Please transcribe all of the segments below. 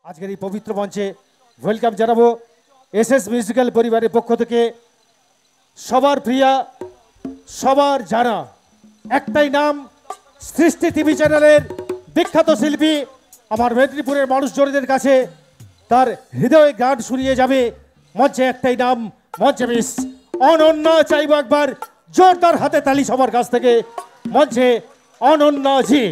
আজকের এই পবিত্র মঞ্চে ওয়েলকাম জানাবো এসএস মিউজিক্যাল পরিবারের পক্ষ থেকে সবার প্রিয়া সবার জানা একটাই নাম সৃষ্টি টিভি চ্যানেলের বিখ্যাত শিল্পী আমার মেদিনীপুরের মানুষজনদের কাছে তার হৃদয়ে গান শুনিয়ে যাবে মঞ্চে একটাই নাম মঞ্চে মিস অনন্যা চাইব একবার জোরদার হাতে তালি সবার কাছ থেকে মঞ্চে অনন্যা জি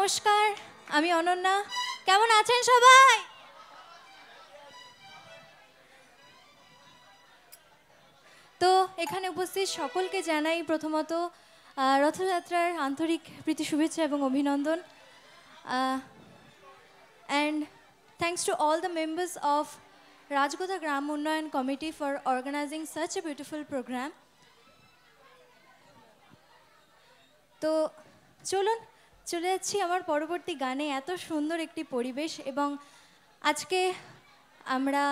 নমস্কার আমি অনন্যা কেমন আছেন সবাই তো এখানে উপস্থিত সকলকে জানাই প্রথমত রথযাত্রার আন্তরিক প্রীতি শুভেচ্ছা এবং অভিনন্দন and thanks to all the members of Rajkota Gram Unnayan Committee for organizing such a beautiful program তো চলুন চলে যাচ্ছি আমার পরবর্তী গানে এত সুন্দর একটি পরিবেশ এবং আজকে আমরা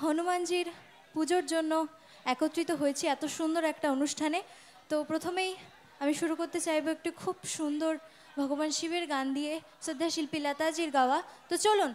হনুমানজির পুজোর জন্য একত্রিত হয়েছি এত সুন্দর একটা অনুষ্ঠানে তো প্রথমেই আমি শুরু করতে চাইবো একটি খুব সুন্দর ভগবান শিবের গান দিয়ে শ্রদ্ধা শিল্পী লতাজির গাওয়া তো চলুন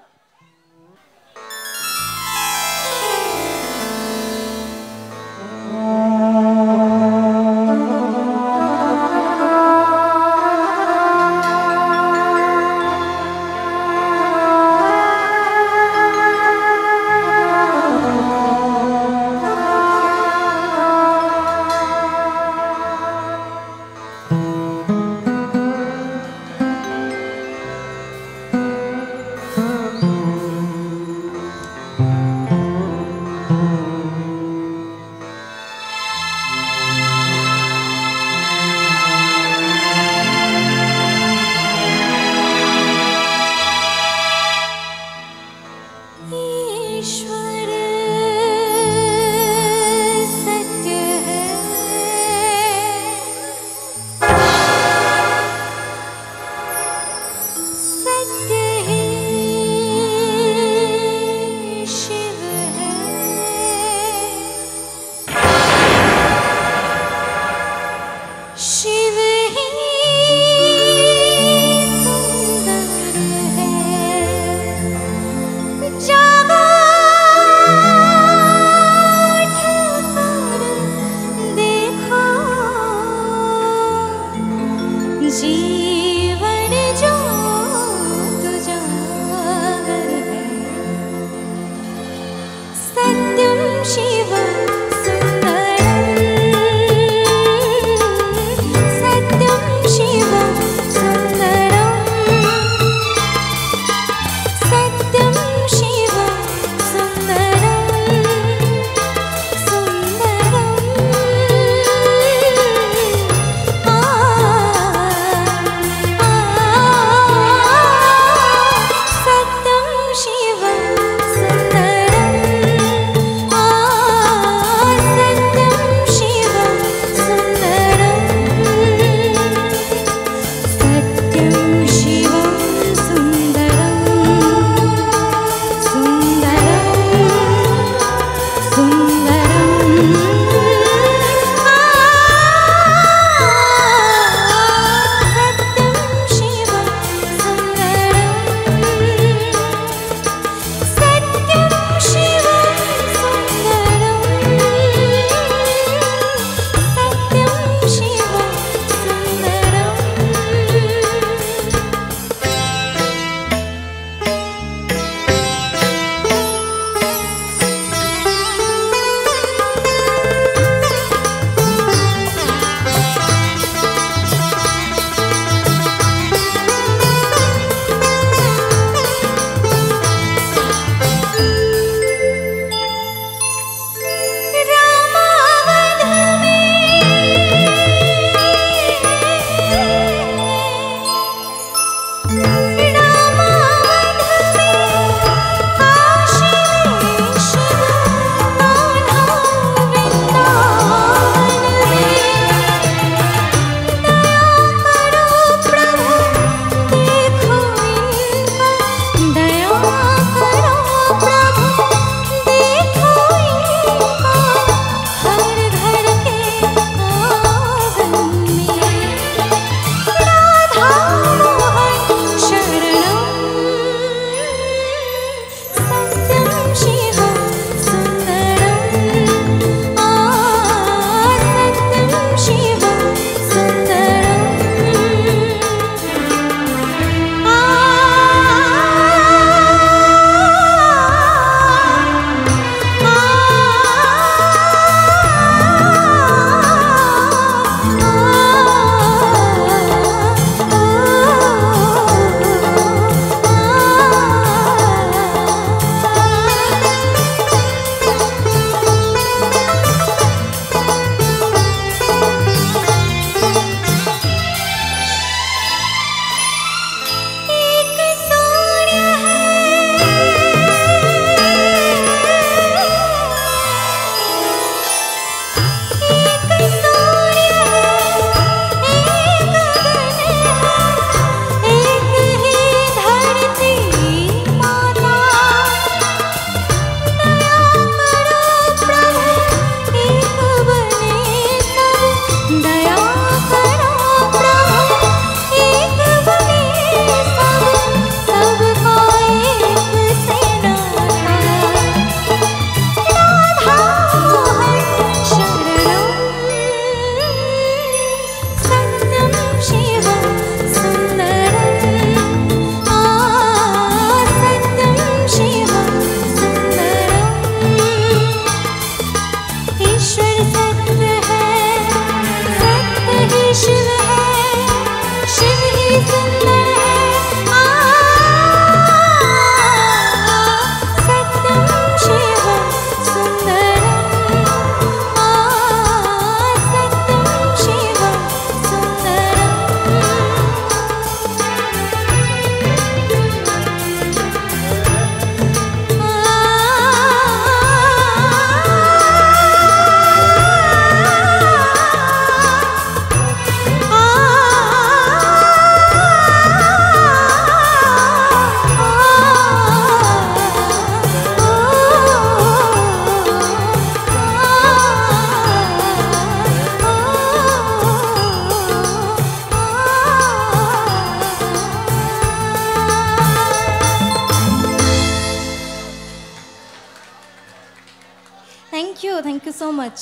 থ্যাংক ইউ সো মাচ।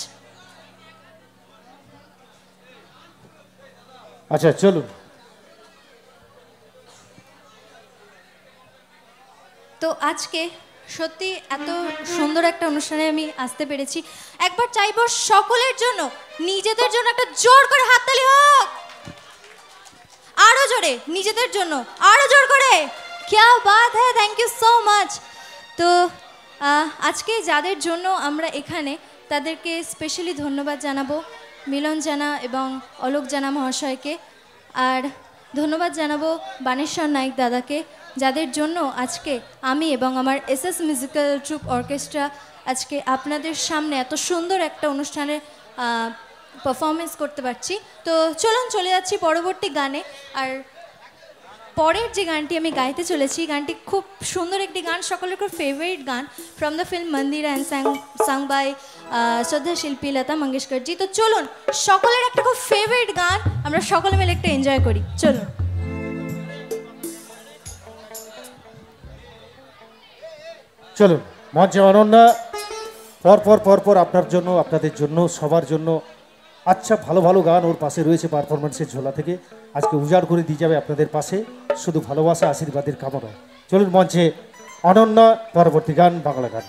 আচ্ছা চলুন। তো আজকে সত্যি এত সুন্দর একটা অনুষ্ঠানে আমি আসতে পেরেছি। একবার চাইবো সকলের জন্য, নিজেদের জন্য একটা জোর করে হাততালি হোক, আরো জোরে, নিজেদের জন্য আরো জোর করে। क्या बात है, থ্যাংক ইউ সো মাচ। তো আজকে যাদের জন্য আমরা এখানে, তাদেরকে স্পেশালি ধন্যবাদ জানাবো মিলন জানা এবং অলোক জানা মহাশয়কে। আর ধন্যবাদ জানাবো বানেশ্বর নাইক দাদাকে, যাদের জন্য আজকে আমি এবং আমার এসএস মিউজিক্যাল ট্রুপ অর্কেস্ট্রা আজকে আপনাদের সামনে এত সুন্দর একটা অনুষ্ঠানে পারফরমেন্স করতে পারছি। তো চলুন চলে যাচ্ছি পরবর্তী গানে। আর পরের যে গানটি আমি গাইতে চলেছি, গানটি খুব সুন্দর একটি গান, সকলের খুব ফেভারিট গান, from the film Mandira and sung by শ্রদ্ধা শিল্পী লতা মঙ্গেশকরজি। তো চলুন, সকলের একটা খুব ফেভারিট গান, আমরা সকলে মিলে একটা এনজয় করি। চলুন। চলুন মঞ্চে অনন্যা পর আপনার জন্য, আপনাদের জন্য, সবার জন্য আচ্ছা ভালো ভালো গান ওর পাশে রয়েছে পারফরমেন্সের ঝোলা থেকে, আজকে উজাড় করে দিয়ে যাবে আপনাদের পাশে, শুধু ভালোবাসা আশীর্বাদের কামনা। চলুন মঞ্চে অনন্যা, পরবর্তী গান বাংলা গান।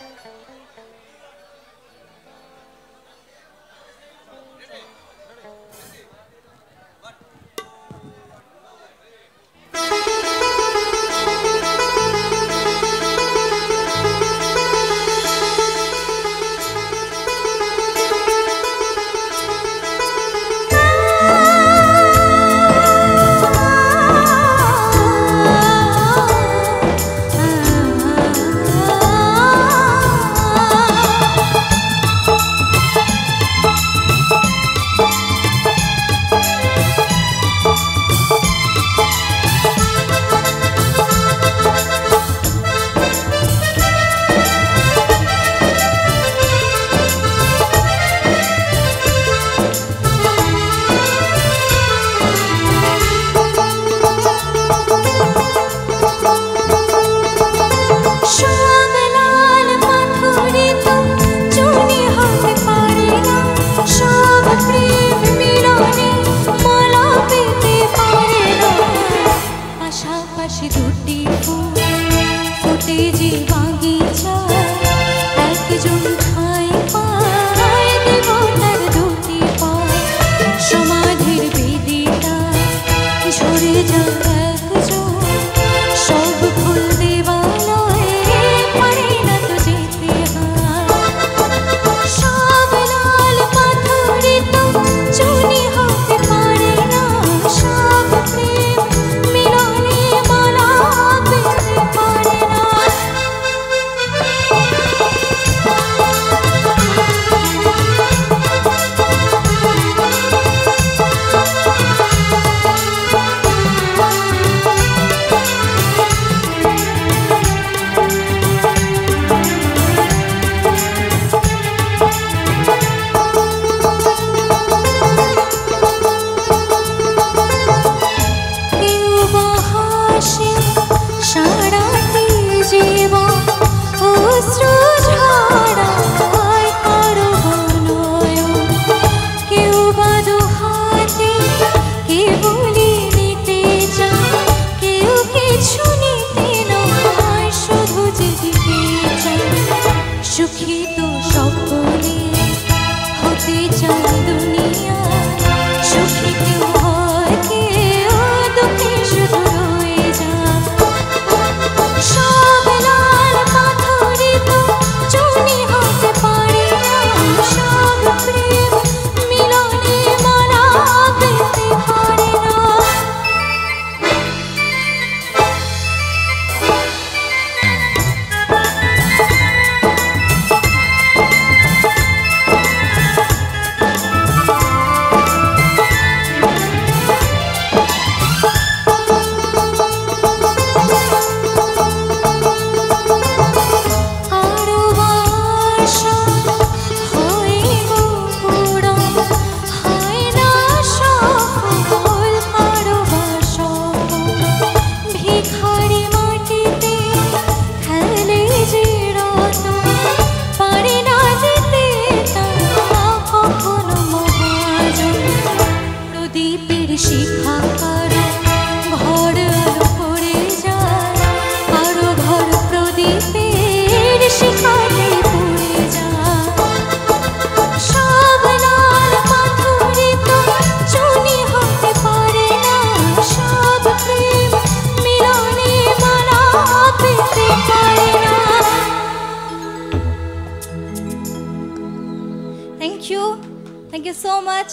Thank you so much.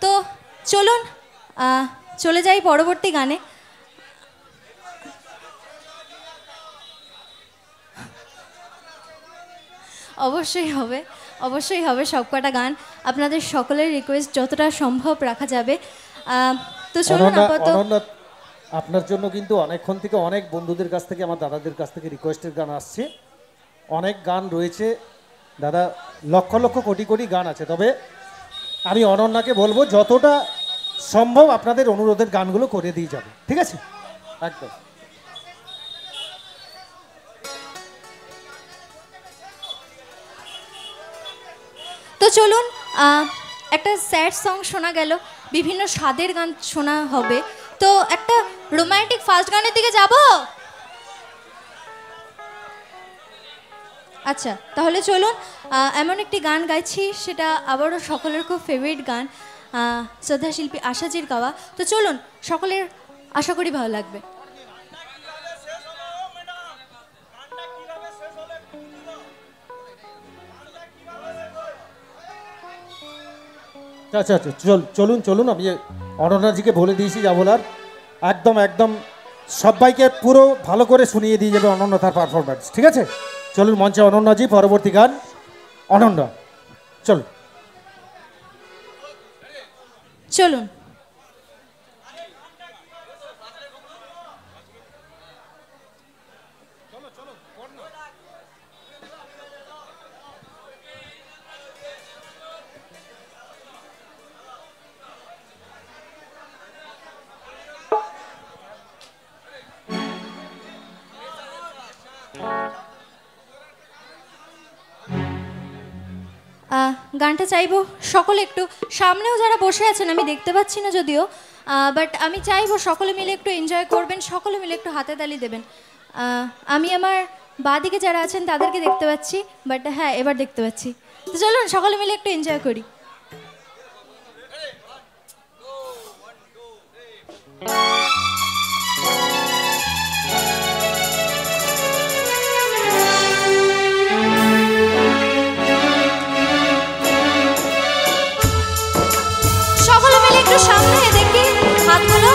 তো চলুন চলে যাই পরবর্তী গানে। অবশ্যই হবে, অবশ্যই হবে সবকটা গান। আপনাদের সকলের রিকোয়েস্ট যতটা সম্ভব রাখা যাবে। তো চলুন আপাতত আপনার জন্য কিন্তু অনেকক্ষণ থেকে অনেক বন্ধুদের কাছ থেকে, আমার দাদাদের কাছ থেকে রিকোয়েস্টের গান আসছে। অনেক গান রয়েছে দাদা, লক্ষ লক্ষ কোটি কোটি গান আছে। তবে আমি অনন্যাকে বলবো যতটা সম্ভব আপনাদের অনুরোধের গানগুলো করে দিয়ে যাবে, ঠিক আছে? একদম। তো চলুন একটা স্যাড সং শোনা গেল, বিভিন্ন স্বাদের গান শোনা হবে। তো একটা রোমান্টিক ফাস্ট গানের দিকে যাব। আচ্ছা তাহলে চলুন এমন একটি গান গাইছি, সেটা আবারও সকলের খুব ফেভারিট গান, শ্রদ্ধা শিল্পী আশাজির গাওয়া। তো চলুন, সকলের আশা করি ভালো লাগবে। আচ্ছা আচ্ছা চলুন চলুন, আমি অনন্যাজিকে বলে দিয়েছি যা বলার, একদম একদম সবাইকে পুরো ভালো করে শুনিয়ে দিয়ে যাবে অনন্যা তার পারফরমেন্স, ঠিক আছে? চলুন মঞ্চে অনন্যাজি, পরবর্তী গান অনন্যা, চলুন চলুন। গানটা চাইবো সকলে একটু, সামনেও যারা বসে আছেন আমি দেখতে পাচ্ছি না যদিও, বাট আমি চাইবো সকলে মিলে একটু এনজয় করবেন, সকলে মিলে একটু হাতে তালি দেবেন। আমি আমার বাঁদিকে যারা আছেন তাদেরকে দেখতে পাচ্ছি, বাট হ্যাঁ এবার দেখতে পাচ্ছি। তো চলুন সকলে মিলে একটু এনজয় করি। সামনে দেখি হাতগুলো,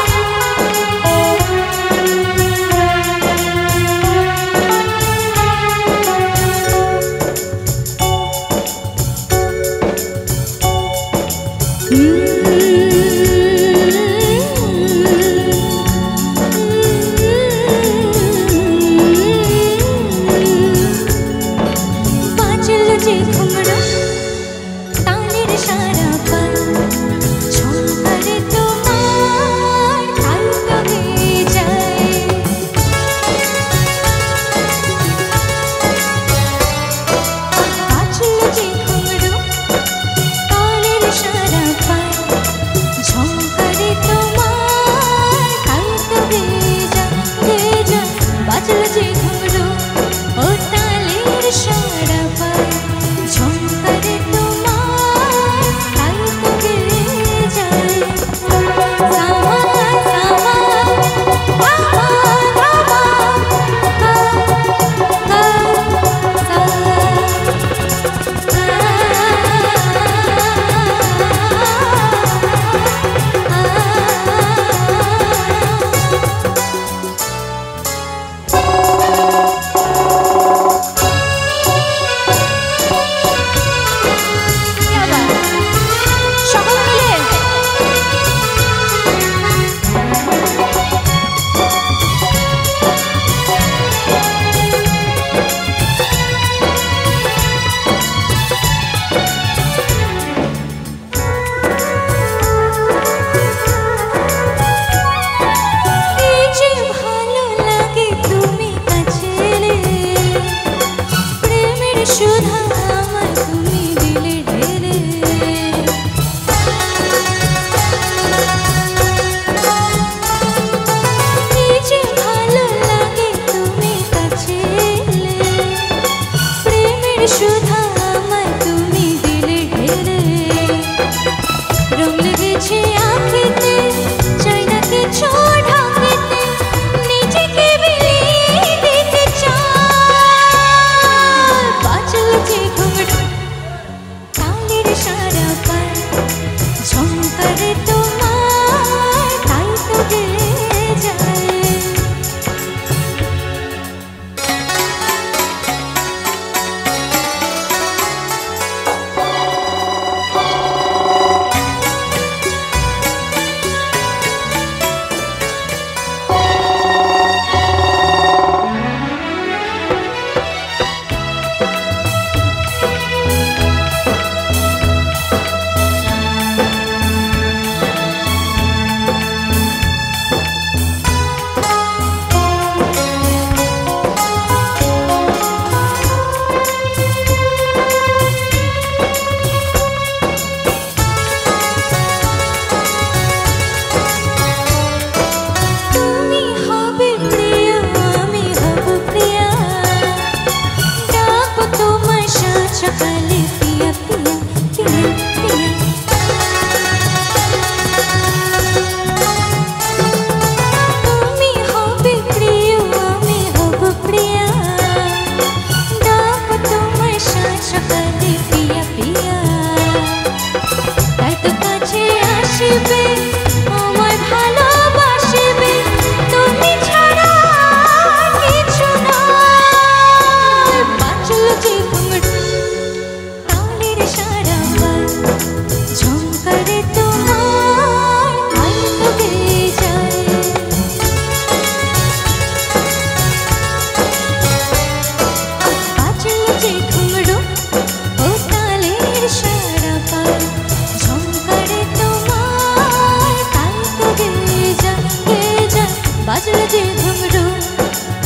বাজলো যে ঘুঙরু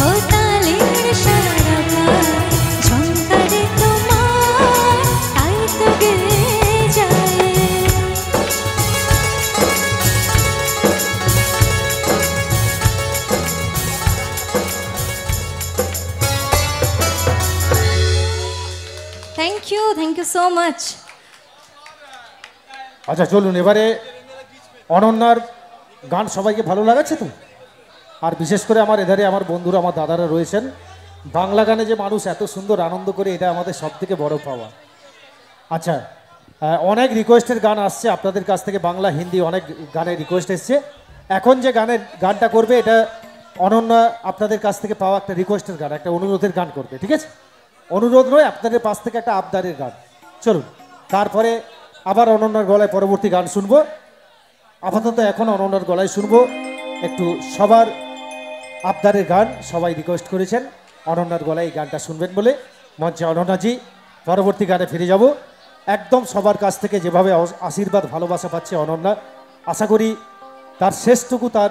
ও তালের সারা গান ঝংকারে তোমার তাই তো গেয়ে যায়। Thank you so much. আচ্ছা চলুন, এবারে অনন্যার গান সবাইকে ভালো লাগাচ্ছে তো? আর বিশেষ করে আমার এধারে আমার বন্ধুরা, আমার দাদারা রয়েছেন, বাংলা গানে যে মানুষ এত সুন্দর আনন্দ করে, এটা আমাদের সব থেকে বড় পাওয়া। আচ্ছা, অনেক রিকোয়েস্টের গান আসছে আপনাদের কাছ থেকে, বাংলা হিন্দি অনেক গানের রিকোয়েস্ট এসছে। এখন যে গানটা করবে, এটা অনন্যা আপনাদের কাছ থেকে পাওয়া একটা রিকোয়েস্টের গান, একটা অনুরোধের গান করবে, ঠিক আছে? অনুরোধ নয়, আপনাদের পাশ থেকে একটা আবদারের গান। চলুন, তারপরে আবার অনন্যার গলায় পরবর্তী গান শুনবো। আপাতত এখন অনন্যার গলায় শুনবো একটু সবার আবদারের গান, সবাই রিকোয়েস্ট করেছেন অনন্যার গলায় এই গানটা শুনবেন বলে। মঞ্চে অনন্যাজি, পরবর্তী গানে ফিরে যাব। একদম সবার কাছ থেকে যেভাবে আশীর্বাদ ভালোবাসা পাচ্ছে অনন্যা, আশা করি তার শেষটুকু, তার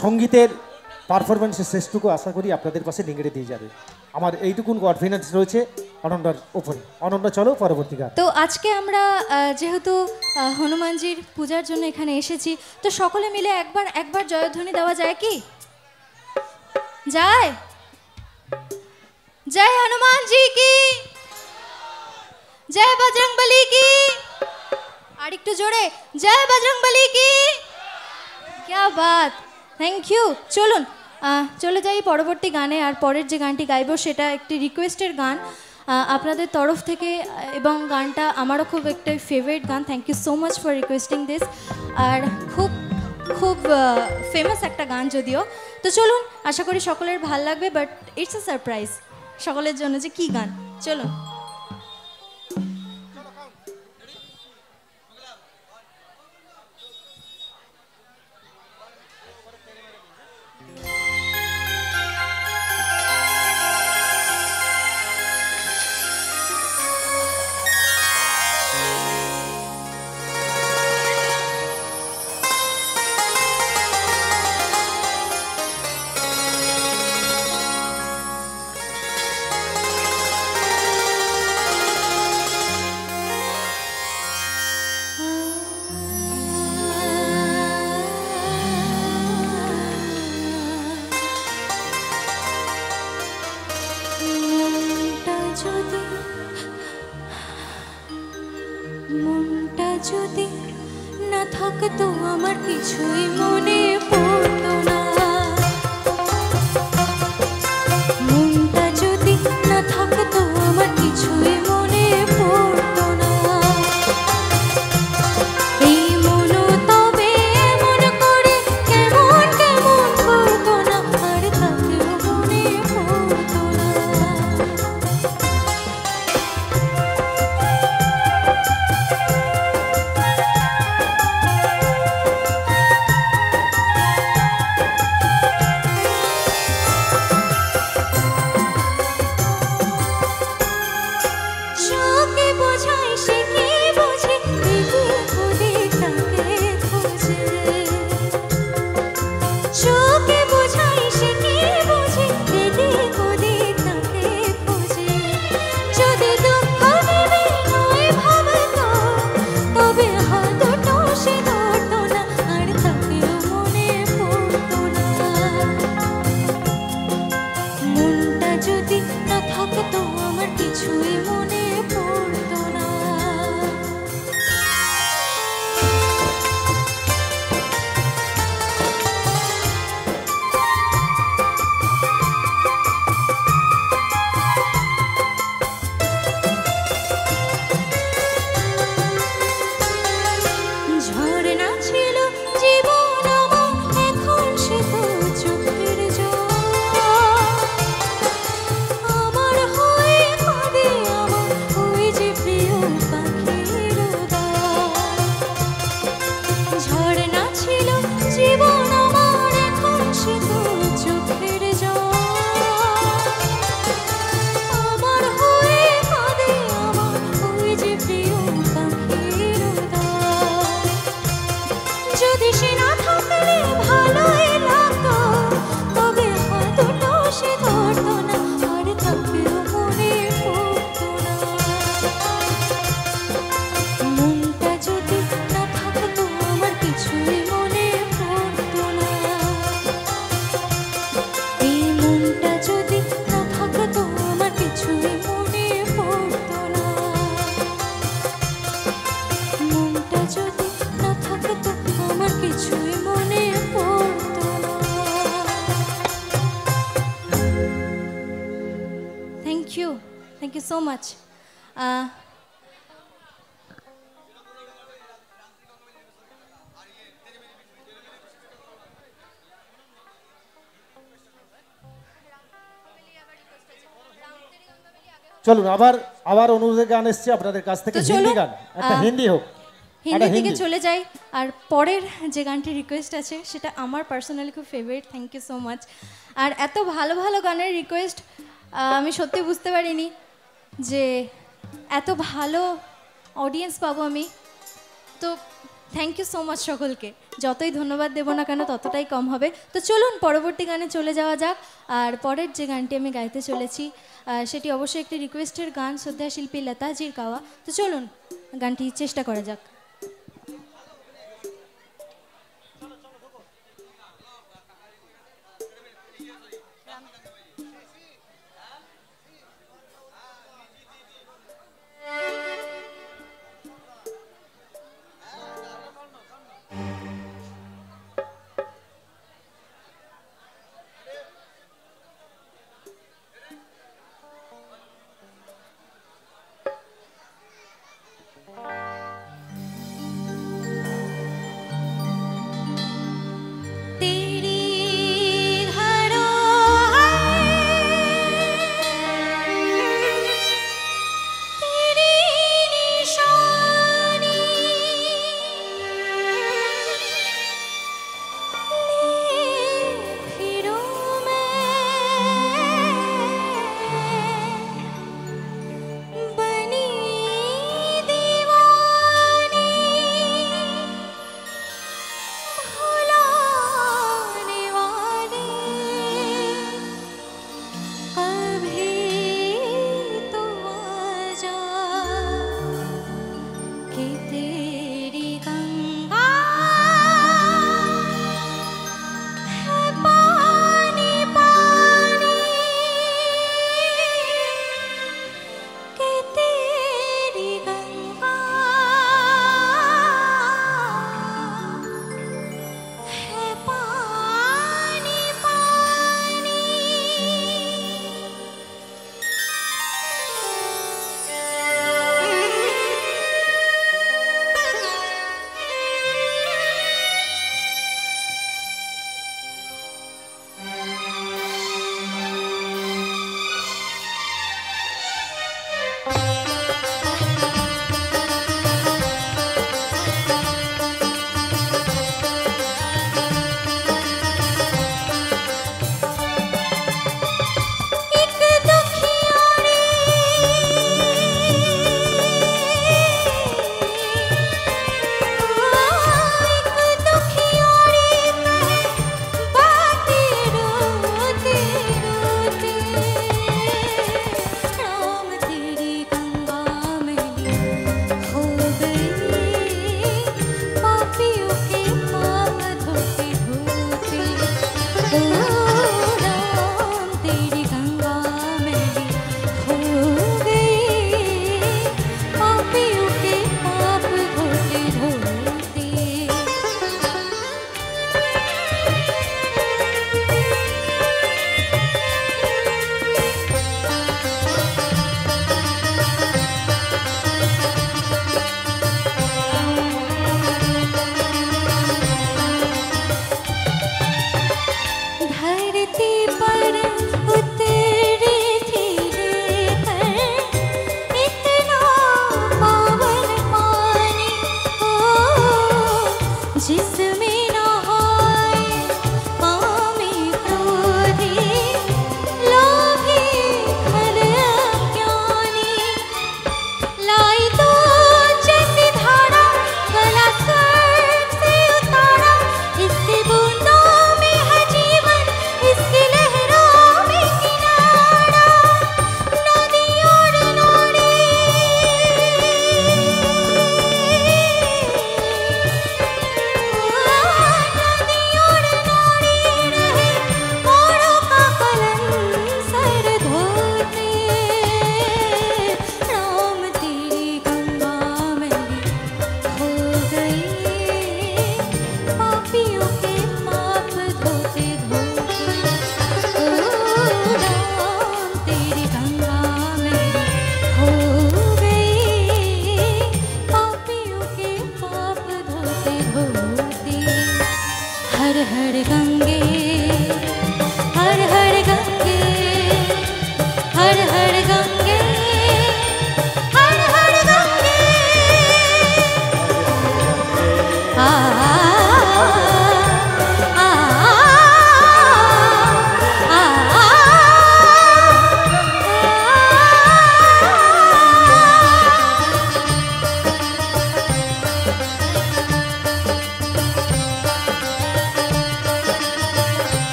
সঙ্গীতের পারফরমেন্সের শেষটুকু আশা করি আপনাদের পাশে নিংড়ে দিয়ে যাবে। আমার এইটুকুন কনফিডেন্স রয়েছে অনন্যার উপরে। অনন্যা, চলো পরবর্তী গান। তো আজকে আমরা যেহেতু হনুমানজির পূজার জন্য এখানে এসেছি, তো সকলে মিলে একবার জয়ধ্বনি দেওয়া যায় কি? যায়? জয় হনুমান জি কি, জয় বজরংবলী কি, আর একটু জোরে, জয় বজরংবলী কি। क्या बात, থ্যাংক ইউ। চলুন চলে যাই পরবর্তী গানে। আর পরের যে গানটি গাইব সেটা একটি রিকোয়েস্টের গান আপনাদের তরফ থেকে, এবং গানটা আমারও খুব একটা ফেভারিট গান। Thank you so much for requesting this. আর খুব খুব ফেমাস একটা গান যদিও। তো চলুন, আশা করি সকলের ভাল লাগবে, বাট ইটস আ সারপ্রাইজ সকলের জন্য যে কী গান। চলুন। মনটা যদি না থাকতো আমার কিছুই মনে পড়তো না, মনটা যদি না থাকতো আমার কিছুই মনে পড়তো না। এই মনও তবে মন করে কেমন কেমন করতো না, আর তাতেও মনে পড়তো না। So much. চলুন আবার আবার অনুরোধের গান এসছে আপনাদের কাছ থেকে, তো হিন্দি চলুন, গান, একটা হিন্দি হোক, হিন্দি একটা দিকে হিন্দি। চলে যাই। আর পরের যে গানটি রিকোয়েস্ট আছে সেটা আমার পার্সোনালি খুব favourite. Thank you so much. আর এত ভালো ভালো গানের রিকোয়েস্ট আমি সত্যি বুঝতে পারিনি যে এত ভালো অডিয়েন্স পাবো আমি। তো থ্যাংক ইউ সো মাচ সকলকে। যতই ধন্যবাদ দেবো না কেন ততটাই কম হবে। তো চলুন পরবর্তী গানে চলে যাওয়া যাক। আর পরের যে গানটি আমি গাইতে চলেছি সেটি অবশ্যই একটি রিকোয়েস্টের গান, শ্রদ্ধা শিল্পী লতাজির গাওয়া। তো চলুন গানটি চেষ্টা করা যাক।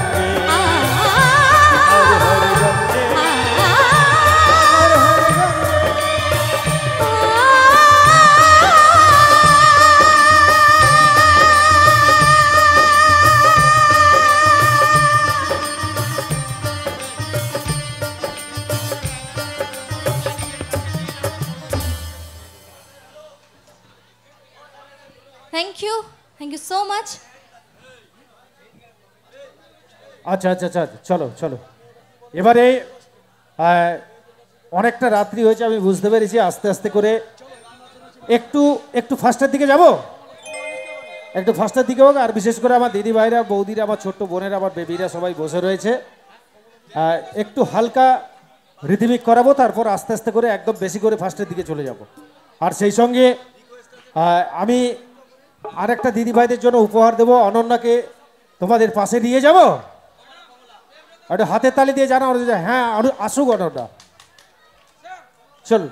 गंगे हर हर गंगे हर हर Gange. Thank you so much. আচ্ছা আচ্ছা আচ্ছা চলো চলো এবারে অনেকটা রাত্রি হয়েছে আমি বুঝতে পেরেছি, আস্তে আস্তে করে একটু একটু ফার্স্টের দিকে যাব, একটু ফার্স্টের দিকে হোক। আর বিশেষ করে আমার দিদি ভাইরা বৌদিরা আমার ছোট্ট বোনেরা আমার বেবিরা সবাই বসে রয়েছে, একটু হালকা রিদমিক করাবো, তারপর আস্তে আস্তে করে একদম বেশি করে ফার্স্টের দিকে চলে যাব। আর সেই সঙ্গে আমি আরেকটা দিদি ভাইদের জন্য উপহার দেবো, অনন্যাকে তোমাদের পাশে নিয়ে যাব, একটু হাতের তালি দিয়ে জানা হ্যাঁ আসুক অনন্যা, চল।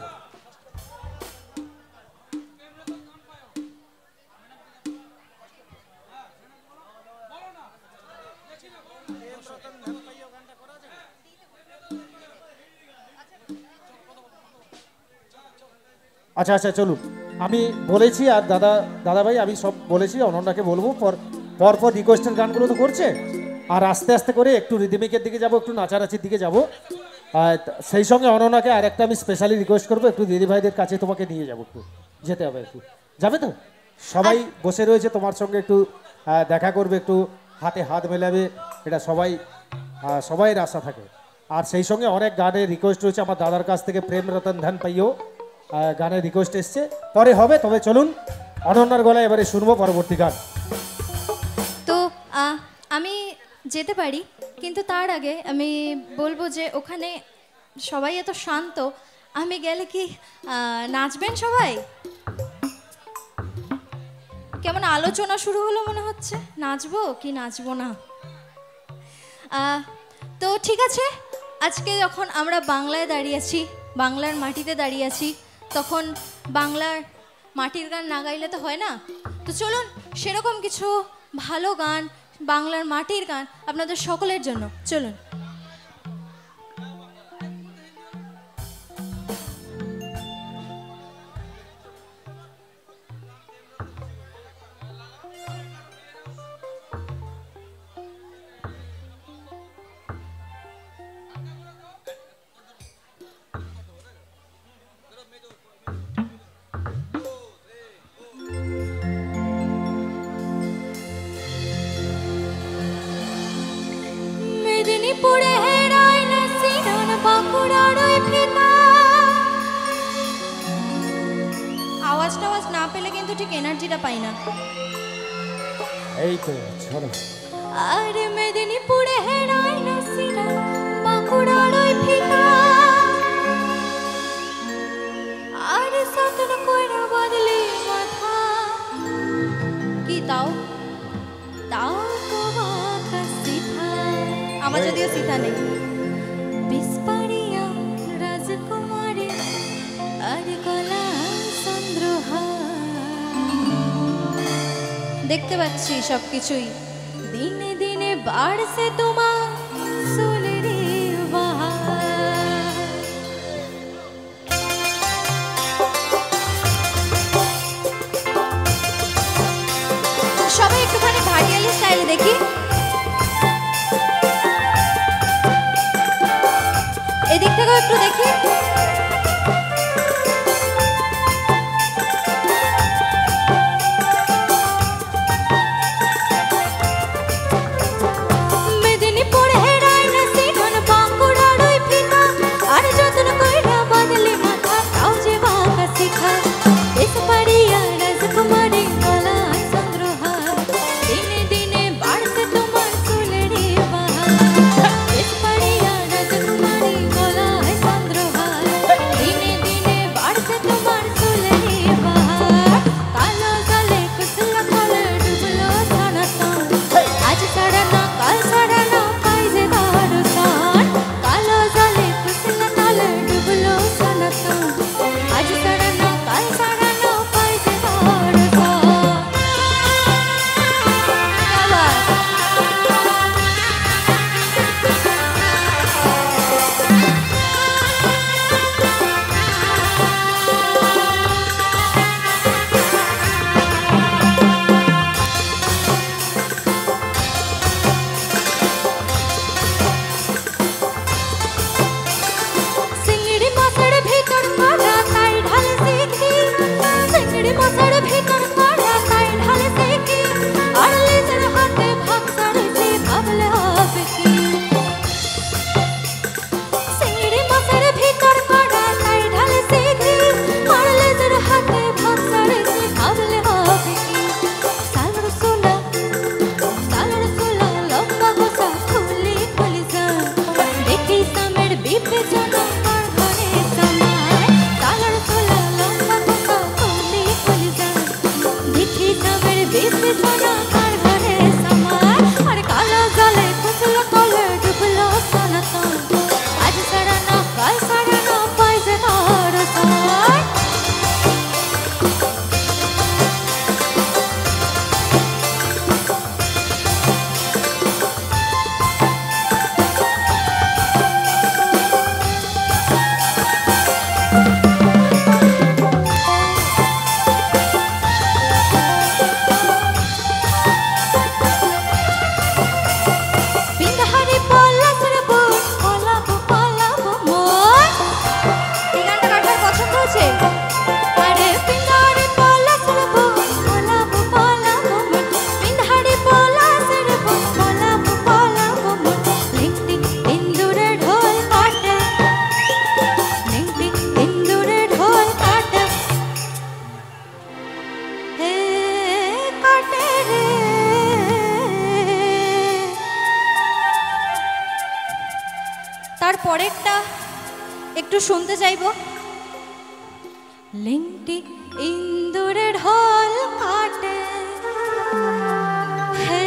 আচ্ছা আচ্ছা চলুন, আমি বলেছি আর দাদা ভাই আমি সব বলেছি, অনন্যাকে বলবো পরপর রিকোয়েস্টের গানগুলো তো করছে, আর আস্তে আস্তে করে একটু রিদমিকের দিকে যাব, একটু নাচানাচির দিকে যাব। আর সেই সঙ্গে অনন্যাকে আর একটা আমি স্পেশালি রিকোয়েস্ট করবো, একটু দিদি ভাইদের কাছে তোমাকে নিয়ে যাবো, একটু যেতে হবে, একটু যাবে তো? সবাই বসে রয়েছে তোমার সঙ্গে, একটু দেখা করবে, একটু হাতে হাত মেলাবে, এটা সবাইয়ের আশা থাকে। আর সেই সঙ্গে অনেক গানের রিকোয়েস্ট রয়েছে আমার দাদার কাছ থেকে, প্রেম রতন ধন পাইও গানের রিকোয়েস্ট এসছে, পরে হবে। তবে চলুন অনন্যার গলায় এবারে শুনবো পরবর্তী গান। তো আমি যেতে পারি, কিন্তু তার আগে আমি বলবো যে ওখানে সবাই এত শান্ত, আমি গেলে কি নাচবেন সবাই? কেমন আলোচনা শুরু হলো মনে হচ্ছে, নাচবো কি নাচবো না? তো ঠিক আছে, আজকে যখন আমরা বাংলায় দাঁড়িয়েছি, বাংলার মাটিতে দাঁড়িয়েছি, তখন বাংলার মাটির গান না গাইলে তো হয় না। তো চলুন সেরকম কিছু ভালো গান, বাংলার মাটির গান আপনাদের সকলের জন্য, চলুন। মেদিনীপুরে হেরায় না সিরন বাঁকুড়ার ওই ফিতা। আওয়াজ না পেলে কিন্তু ঠিক এনার্জিটা পাই না। এই তো চলো। আরে মেদিনীপুরে হেরায় না সিরন বাঁকুড়ার ওই ফিতা, আরে সতন কইরা বদলে মাথা, কি তাও আমার যদিও সীতা নেই। বিস্পারিয়া রাজকুমারী আর কলা চন্দ্রহা, দেখতে পাচ্ছি সবকিছুই, দিনে দিনে বাড়ছে তোমার সোলের বাহার। সবাই একটুখানি ভাটিয়ালি স্টাইলে দেখি, এদিক থেকেও একটু দেখি। মেদিনীপুর হেরায় না সিরন বাঁকুড়ার ওই ফিতা, আর যতন কইরা বদলে মাথা তাও যে বাঁকা শিখা। বিস্পারিয়া রাজকুমারী গলা চন্দ্রহার, দিনে দিনে বাড়ছে তোমার চুলের বাহার। বিস্পারিয়া রাজকুমারী গলা চন্দ্রহার, মাছের ভিতর করা তাই ঢালে সে কি আর লেজের হাতে ভাগ সারছে ভাবলে হবে কি চিংড়ি মাছের ভিতর করা তাই ঢালে সে কি আর লেজের হাতে ভাগ সারছে ভাবলে হবে কি সালর সোলা লম্বা গোসা খুলি খুলি যা দেখি সামের বিবেচনা আর ঘরে জামাই সালর সোলা লম্বা গোসা খুলি খুলি যা দেখি সামের বিবেচনা আর ঘরে জামাই আর কালো জলে কুচলো কলে ডুবলো সনাতন আজ সারানো কাল সারানো পাইছে তার সাই বিন্দাহারি পলাশ রে বোন পলাবো মোর এই গানটা কার পছন্দ হচ্ছে আরে বিন্দাহারি পলাশ রে বোন পলাবো মোর বিন্দাহারি পলাশ রে বোন পলাবো মোর লিংটি ইন্দুরে ঢোল কাটে লিংটি ইন্দুরে ঢোল কাটে হে কাটে রে তার পরেরটা একটু শুনতে চাইবো লিংটি ইন্দুরে ঢোল কাটে হে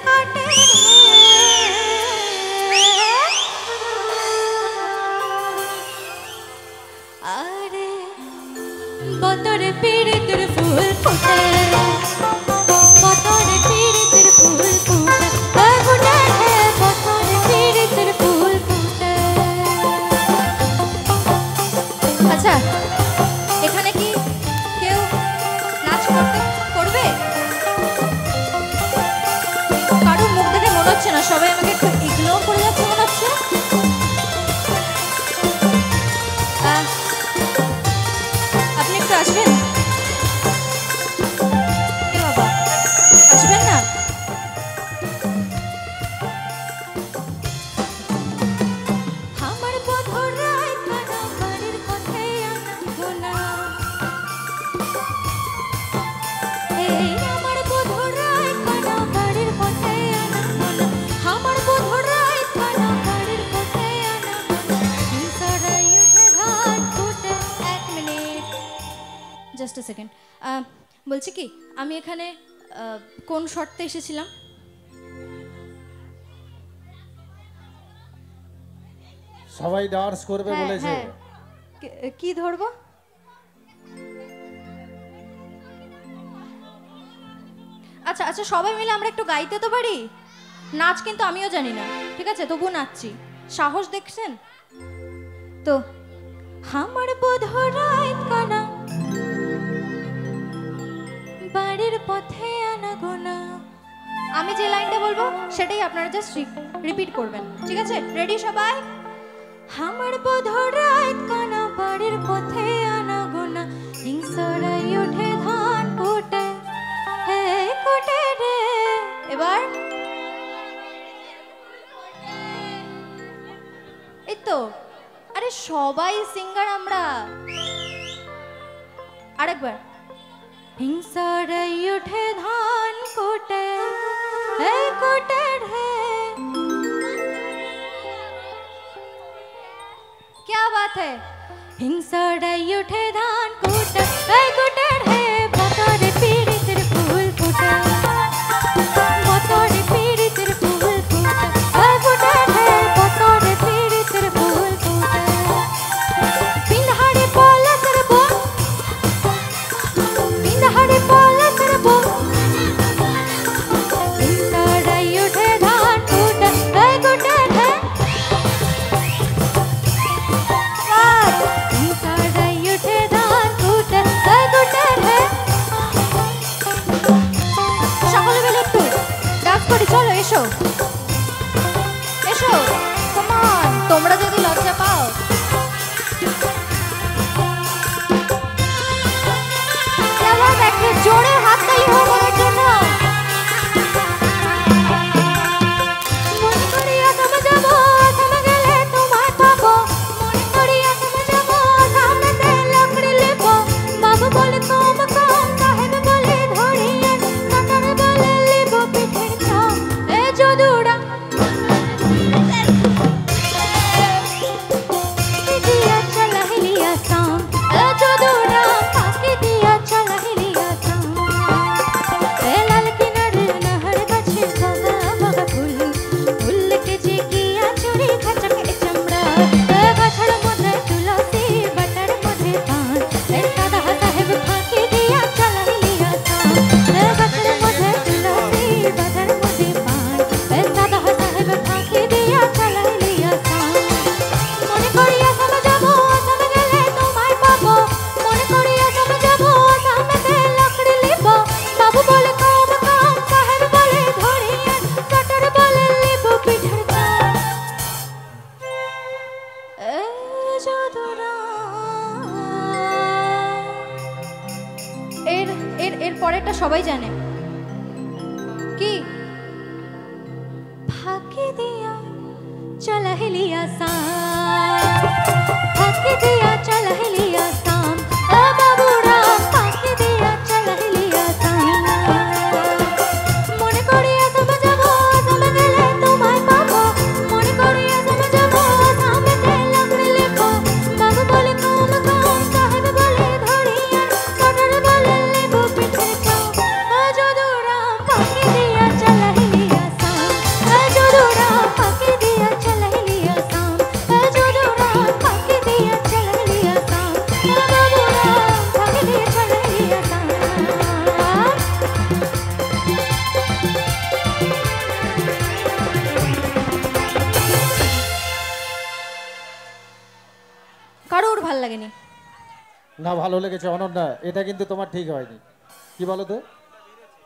কাটে রে আরে বতরে পীড়িতের ফুল ফুটে বতরে পীড়িতের ফুল ফুটে ফুটে হে বতরে পীড়িতের ফুল ফুটে আচ্ছা এখানে কি কেউ নাচ করবে কারোর মুখ দেখে মনে হচ্ছে না সবাই আমাকে একটু ইগনোর করে যাচ্ছে মনে হচ্ছে আপনি একটু আসবেন এ বাবা আসবেন না আমার বধরাই কানা বাড়ির কথাই আনা গোনা এই আমার বধরাই কানা বাড়ির কথাই আনা গোনা আমার বধরাই কানা বাড়ির কথাই আনা গোনা সরাই উঠে ঘাট ফুটে এক মিনিট জাস্ট আ সেকেন্ড বলছি কি আমি এখানে কোন শর্তে এসেছিলাম সবাই ডান্স করবে হ্যাঁ, বলেছে হ্যাঁ। কি ধরবো আচ্ছা আচ্ছা সবাই মিলে আমরা একটু গাইতে তো পারি নাচ কিন্তু আমিও জানি না ঠিক আছে তবু নাচছি সাহস দেখছেন তো আমার বধরাই কানা বাড়ির পথে আনা গোনা আমি যে লাইনটা বলবো সেটাই আপনারা জাস্ট রিপিট করবেন ঠিক আছে রেডি সবাই আমার বধরাই কানা বাড়ির পথে আনা গোনা হিংসরাই ওঠে ধান কোটে হে কোটে রে এবার এই তো আরে সবাই সিঙ্গার আমরা আরেকবার হিংসরাই ওঠে ধান কোটে হে কোটে রে क्या बात है हिंसड़ाई उठे धान कोटे हे कोटे रे बतोरे पीड़ी तेरे फूल फूटे बतोरे पीड़ी तेरे फूल फूटे हे कोटे रे बतोरे पीड़ी तेरे फूल फूटे पिंडहाड़े पोला तेरे बो पिंडहाड़े पोला तेरे बो हिंसड़ाई उठे धान कोटे हे कोटे रे हिंसड़ाई उठे धान कोटे हे कोटे গাছের মধ্যে তুলসী বাটার মধ্যে পান দাদা সাহেব ফাঁকি দিয়া চালাইলিয়া সান গাছের মধ্যে তুলসী বাটার মধ্যে পান দাদা সাহেব ফাঁকি দিয়া চালাইলিয়া সান মনে করিয়া সবে যাব সবে গেলে তোমায় পাবো মনে করিয়া সবে যাব সামনেতে লাকড়ি লিব বাবু বলে কম কম সাহেব বলে ধরিয়ে বাটার বলে লিব পিঠার কান এর এর এর পরেরটা সবাই জানে কি ফাঁকি দিয়া চলাহিলিয়া সাম ফাঁকি দিয়া চলাহিলিয়া সাম বাবুরা ফাঁকি দিয়া চলাহিলিয়া সাম মনে করিয়া সবে যাব সবে গেলে তোমায় পাবো মনে করিয়া সবে যাব সামনেতে লাকড়ি লিব বাবু বলে কম কম সাহেব বলে ধরিয়া বাটার বলে লিব পিঠের কান যদুরা ফাঁকি দিয়া চলাহিলিয়া সাম যদুরা ফাঁকি দিয়া চলাহিলিয়া সাম যদুরা ফাঁকি দিয়া চলাহিলিয়া সাম বাবুরা ফাঁকি দিয়া চলাহিলিয়া সাম কারোর ভাল লাগেনি না ভালো লেগেছে অনন্যা, এটা কিন্তু তোমার ঠিক হয়নি। কি বলো তো,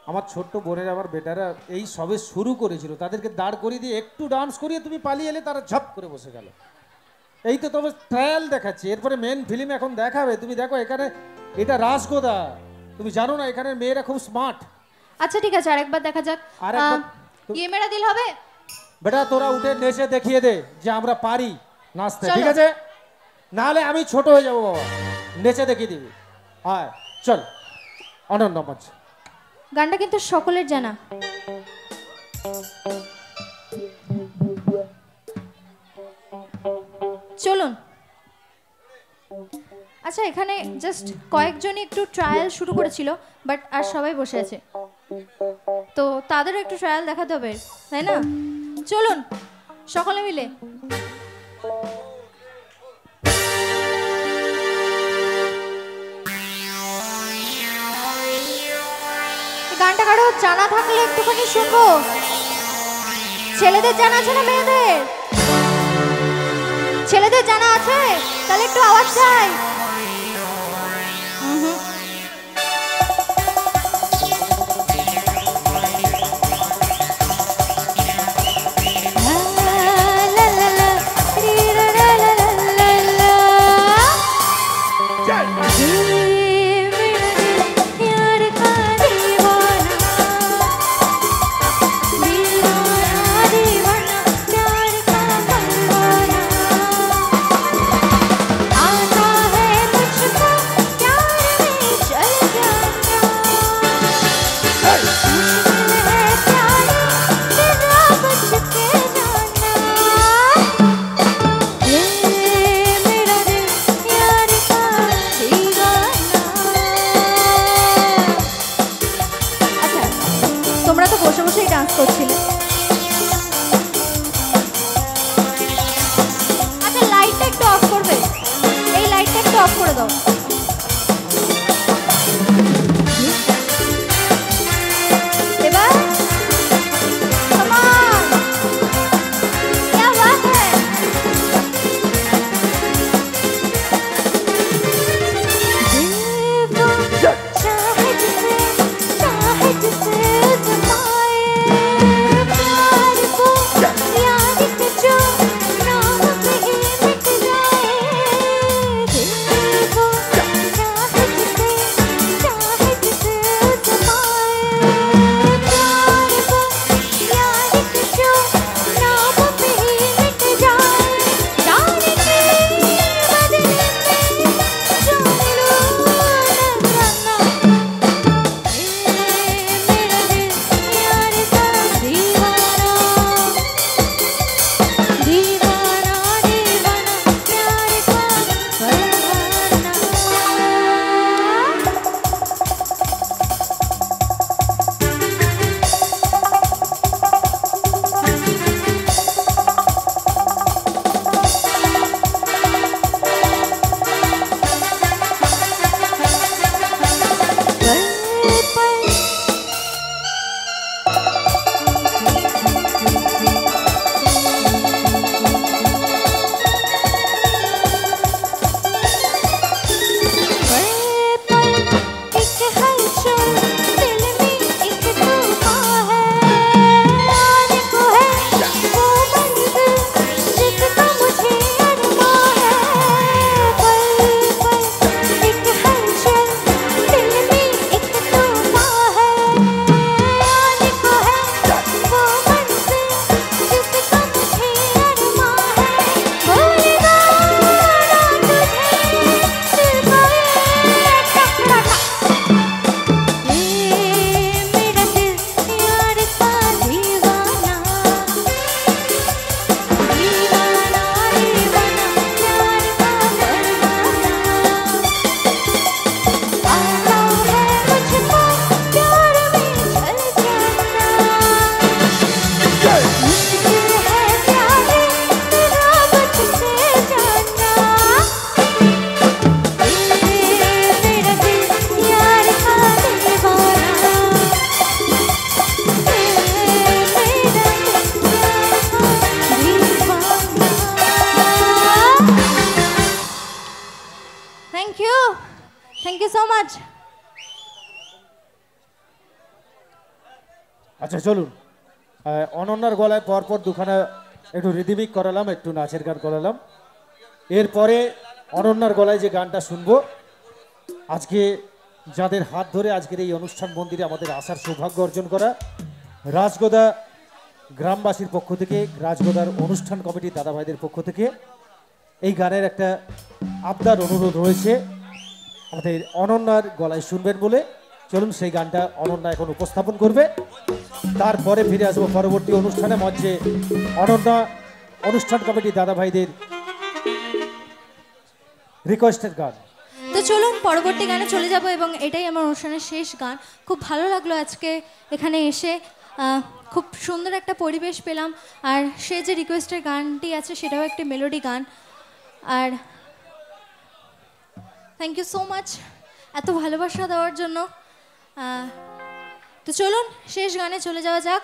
আমার ছোট্ট বোনের আমার বেটারা এই সবে শুরু করেছিল, তাদেরকে দাঁড় করিয়ে দিয়ে একটু ডান্স করিয়ে তুমি পালিয়ে এলে, তারা ঝপ করে বসে গেল। এই তো তোমার ট্রায়াল দেখাচ্ছি, এরপরে মেন ফিল্ম এখন দেখাবে। তুমি দেখো এখানে এটা রাসগোদা, তুমি জানো না এখানে মেয়েরা খুব স্মার্ট। আচ্ছা ঠিক আছে আরেকবার দেখা যাক। আরেকবার ইয়ে মেরা দিল হবে বেটা, তোরা উঠে নেচে দেখিয়ে দে যে আমরা পারি নাচতে, চলো। ঠিক আছে? নাহলে আমি ছোট হয়ে যাবো বাবা, নেচে দেখিয়ে দিবি। হ্যাঁ চল অনন্য মঞ্চ। গানটা কিন্তু সকলের জানা। চলুন। আচ্ছা এখানে জাস্ট কয়েকজনই একটু ট্রায়াল শুরু করেছিল, বাট আর সবাই বসে আছে, তো তাদেরও একটু ট্রায়াল দেখাতে হবে, তাই না? চলুন সকলে মিলে। গানটা কারো জানা থাকলে একটুখানি শুনবো। ছেলেদের জানা আছে না মেয়েদের? ছেলেদের জানা আছে? তাহলে একটু আওয়াজ চাই। आता है মাচ। আচ্ছা চলুন, অনন্যার গলায় পরপর দুখানা একটু রিদিমিক করালাম, একটু নাচের গান করালাম। এরপরে অনন্যার গলায় যে গানটা শুনবো, আজকে যাদের হাত ধরে আজকের এই অনুষ্ঠান মন্দিরে আমাদের আসার সৌভাগ্য অর্জন করা, রাজগোদা গ্রামবাসীর পক্ষ থেকে, রাজগোদার অনুষ্ঠান কমিটির দাদাভাইদের পক্ষ থেকে এই গানের একটা আবদার অনুরোধ রয়েছে আমাদের অনন্যার গলায় শুনবেন বলে। চলুন সেই গানটা অনন্যা এখন উপস্থাপন করবে, তারপরে ফিরে আসবো পরবর্তী অনুষ্ঠানে। মঞ্চে অনন্যা অনুষ্ঠান কমিটির দাদাভাইদের রিকোয়েস্টের গান। তো চলুন পরবর্তী গানে চলে যাব, এবং এটাই আমার অনুষ্ঠানের শেষ গান। খুব ভালো লাগলো আজকে এখানে এসে, খুব সুন্দর একটা পরিবেশ পেলাম। আর সে যে রিকোয়েস্টের গানটি আছে সেটাও একটি মেলোডি গান। আর থ্যাংক ইউ সো মাচ এত ভালোবাসা দেওয়ার জন্য। তো চলুন শেষ গানে চলে যাওয়া যাক।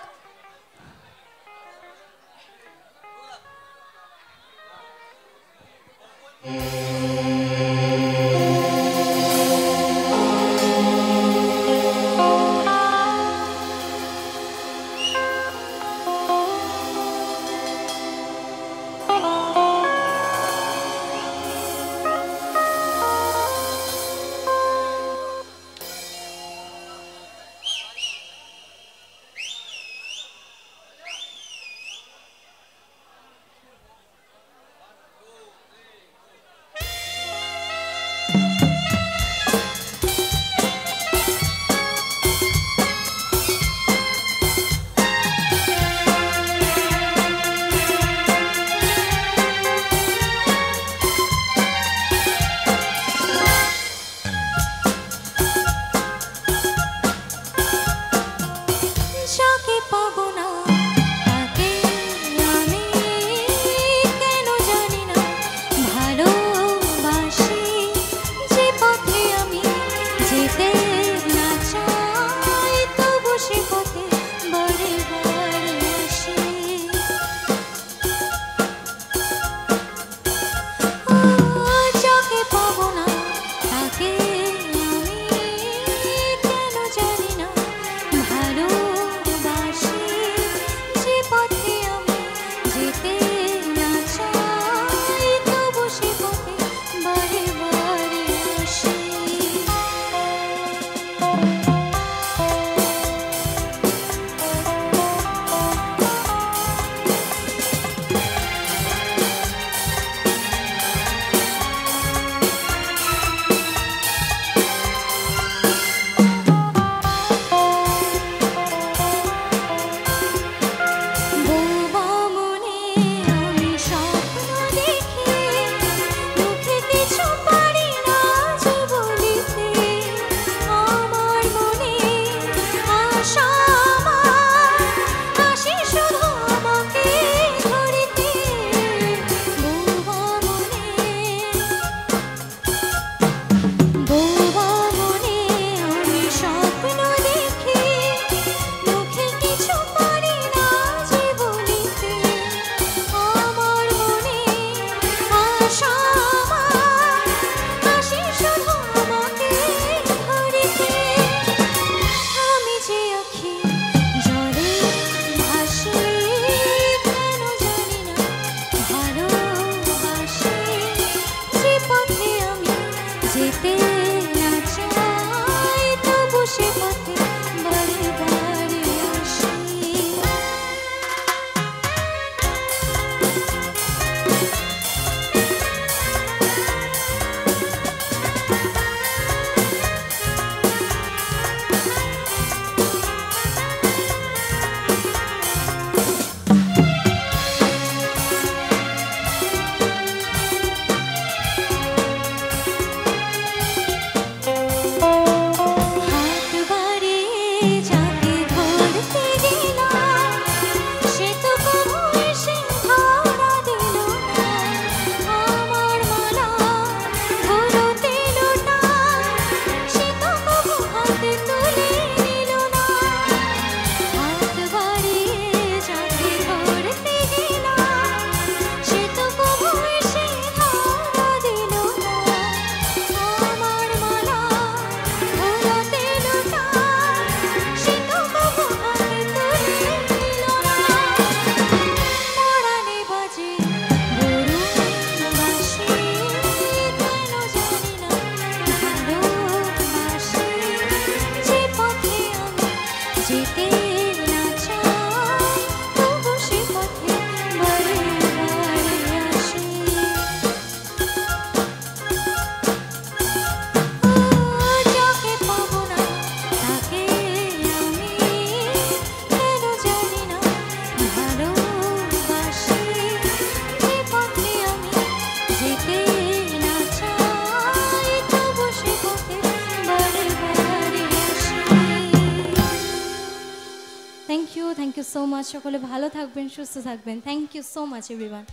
ইউ সো মাচ, সকলে ভালো থাকবেন, সুস্থ থাকবেন। Thank you so much everyone.